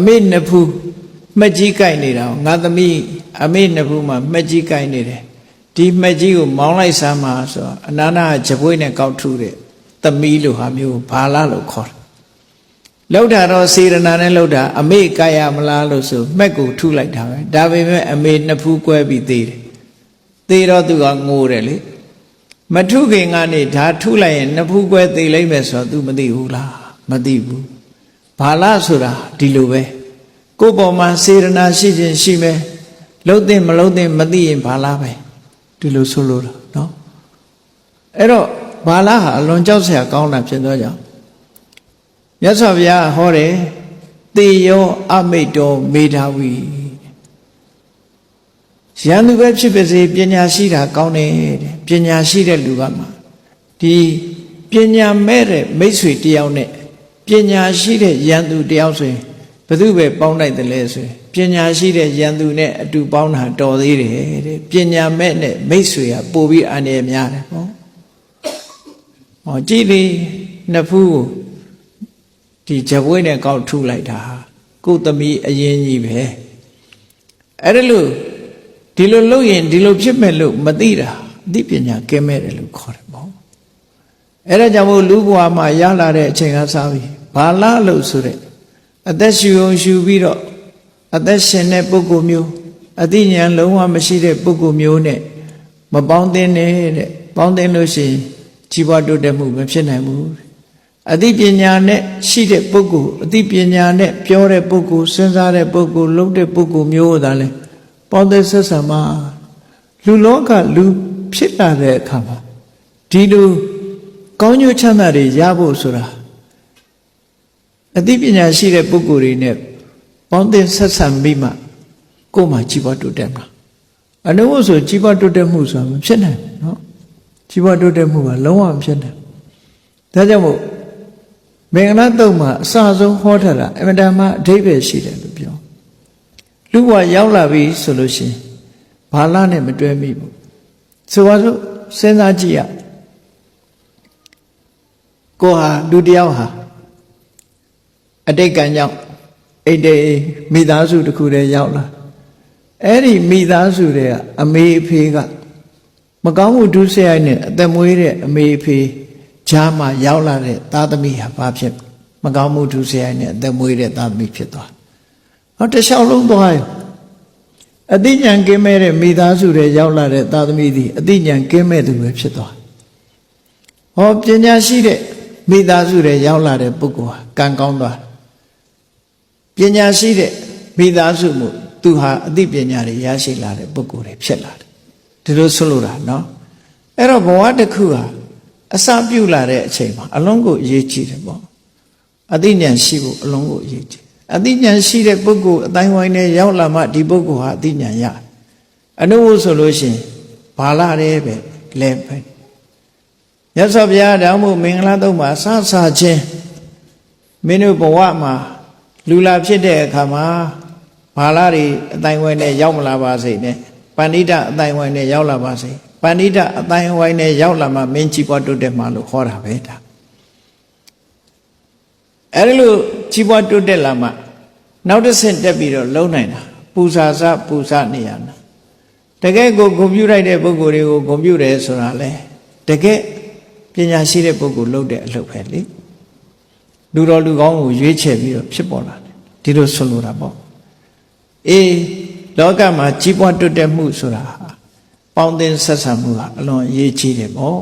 မေနဖူမှက်ကြီးကိုက်နေတာငါသမီးအမေနဖူမှာမှက်ကြီးကိုက်နေတယ်ဒီမှက်ကြီးကိုမောင်းလိုက်စမ်းပါဆိုတော့အနာနာဂျပွေးနဲ့ကောက်ထုတဲ့သမီးလိုဟာမျိုးဘာလားလို့ခေါ်တယ်လောက်တာတော့စေရနာနဲ့လောက်တာအမေကိုက်ရမလားလို့ဆိုမှက်ကိုထုလိုက်တာပဲဒါပေမဲ့အမေနှစ်ဖူးကွဲပြီးသေးတယ်သေးတော့သူကငိုတယ်လေမထုခင်ကနေဒါထုလိုက်ရင်နှစ်ဖူးကွဲသေးလိမ့်မယ်ဆိုတော့ तू မသိဘူးလားမသိဘူးဘာလားဆိုတာဒီလိုပဲကိုယ်ပေါ်မှာစေရနာရှိခြင်းရှိမယ်လှုပ်တဲ့မလှုပ်တဲ့မသိရင်ဘာလားပဲဒီလိုဆိုလို့နော်အဲ့တော့ဘာလားဟာအလွန်ကြောက်စရာကောင်းတာဖြစ်သောကြောင့်မြတ်စွာဘုရားဟောတယ်သေယောအမိတ်တော်မေဓာဝီရန်သူပဲဖြစ်ပါစေပညာရှိတာကောင်းတယ်တဲ့ပညာရှိတဲ့လူကမှဒီပညာမဲ့တဲ့မိတ်ဆွေတယောက်နဲ့ပညာရှိတဲ့ရန်သူတယောက်ဆိုရင်ဘယ်သူပဲပေါင်းလိုက်တယ်လဲဆိုရင်ပညာရှိတဲ့ရန်သူနဲ့အတူပေါင်းတာတော်သေးတယ်တဲ့ပညာမဲ့နဲ့မိတ်ဆွေကပို့ပြီးအန္တရာယ်များတယ်ဟောကြည့်လေနှစ်ဖူးကိုဒီဂျပွေးနဲ့ကောက်ထုလိုက်တာကိုယ်သမီးအရင်ကြီးပဲအဲ့ဒါလို့ဒီလိုလုပ်ရင်ဒီလိုဖြစ်မဲ့လို့မသိတာအသိပညာကဲမဲ့တယ်လို့ခေါ်တယ်ပေါ့အဲ့ဒါကြောင့်မို့လူဘဝမှာရလာတဲ့အချိန်ကစားပြီးဘာလားလို့ဆိုတဲ့အသက်ရှူုံရှူပြီးတော့အသက်ရှင်တဲ့ပုဂ္ဂိုလ်မျိုးအသိဉာဏ်လုံးဝမရှိတဲ့ပုဂ္ဂိုလ်မျိုးနဲ့မပေါင်းသင်းတဲ့ပေါင်းသင်းလို့ရှိရင်ကြီးပွားတိုးတက်မှုမဖြစ်နိုင်ဘူးအသိပညာနဲ့ရှိတဲ့ပုဂ္ဂိုလ်အသိပညာနဲ့ပြောတဲ့ပုဂ္ဂိုလ်စဉ်းစားတဲ့ပုဂ္ဂိုလ်လုပ်တဲ့ပုဂ္ဂိုလ်မျိုးသာလဲပေါင်းသင်းဆက်ဆံမှာလူလောကလူဖြစ်လာတဲ့အခါမှာဒီလိုကောင်းကျိုးချမ်းသာတွေရဖို့ဆိုတာအသိပညာရှိတဲ့ပုဂ္ဂိုလ်တွေနဲ့ပေါင်းသင်းဆက်ဆံပြီးမှကိုယ်မှကြီးပွားတိုးတက်မှာအနုဝဆိုကြီးပွားတိုးတက်မှုဆိုတာမဖြစ်နိုင်ဘူးနော်ကြီးပွားတိုးတက်မှုကလုံးဝမဖြစ်နိုင်ဒါကြောင့်မို့မင်္ဂလာတုံမှာအစဆုံးဟောထားတာအမတန်မှအဓိပ္ပာယ်ရှိတယ်လို့ပြောလူဘဝရောက်လာပြီဆိုလို့ရှိရင်ဘာလားနဲ့မတွဲမိဘူးဆိုပါစို့စဉ်းစားကြည့်ရကိုဟာလူတယောက်ဟာအတိတ်ကံကြောင့်အိတ်တေမိသားစုတစ်ခုတည်းရောက်လာအဲ့ဒီမိသားစုတွေကအမေအဖေကမကောင်းမှုဒုစရိုက်နဲ့အသက်မွေးတဲ့အမေအဖေဂျားမှာရောက်လာတဲ့သားသမီးဟာဘာဖြစ်မကောင်းမှုဒုစရိုက်နဲ့အသက်မွေးတဲ့သားသမီးဖြစ်သွားဟောတခြားလုံးသွားရောအသိဉာဏ်ကင်းမဲ့တဲ့မိသားစုတွေရောက်လာတဲ့သားသမီးသည်အသိဉာဏ်ကင်းမဲ့သူပဲဖြစ်သွားဟောပညာရှိတဲ့မိသားစုတွေရောက်လာတဲ့ပုဂ္ဂိုလ်ဟာကံကောင်းသွားပညာရှိတဲ့မိသားစုမှုသူဟာအသိပညာတွေရရှိလာတဲ့ပုဂ္ဂိုလ်တွေဖြစ်လာတယ်ဒီလိုဆိုလိုတာနော်အဲ့တော့ဘဝတစ်ခုဟာအစပြုလာတဲ့အချိန်မှာအလုံးကိုအရေးကြီးတယ်ပေါ့အသိဉာဏ်ရှိဖို့အလုံးကိုအရေးကြီးအသိဉာဏ်ရှိတဲ့ပုဂ္ဂိုလ်အတိုင်းဝိုင်းနဲ့ရောက်လာမှဒီပုဂ္ဂိုလ်ဟာအသိဉာဏ်ရအနုဝဆိုလို့ရှိရင်ဘာလာတဲ့ပဲလဲပဲမြတ်စွာဘုရားတောင်းမှုမင်္ဂလာတုံးမှာစစချင်းမင်းတို့ဘဝမှာလူလာဖြစ်တဲ့အခါမှာဘာလာတွေအတိုင်းဝိုင်းနဲ့ရောက်မလာပါစေနဲ့ပဏိတအတိုင်းဝိုင်းနဲ့ရောက်လာပါစေပဏိတအတိုင်းဝိုင်းနဲ့ရောက်လာမှမင်းကြီးပွားတိုးတက်မှာလို့ခေါ်တာပဲဒါအဲ့လိုကြီးပွားတိုးတက်လာမှနောက်တစ်ဆင့်တက်ပြီးတော့လုံနိုင်တာပူဇာစပူဇာနေရတာတကယ်ကိုဂုဏ်ပြုလိုက်တဲ့ပုဂ္ဂိုလ်တွေကိုဂုဏ်ပြုတယ်ဆိုတာလေတကယ်ပညာရှိတဲ့ပုဂ္ဂိုလ်လုပ်တဲ့အလုပ်ပဲလေလူတော်လူကောင်းကိုရွေးချယ်ပြီးတော့ဖြစ်ပေါ်လာတယ်ဒီလိုဆိုလိုတာပေါ့အေးလောကမှာကြီးပွားတိုးတက်မှုဆိုတာပေါင်းသင်းဆက်ဆံမှုဟာအလွန်အရေးကြီးတယ်ပေါ့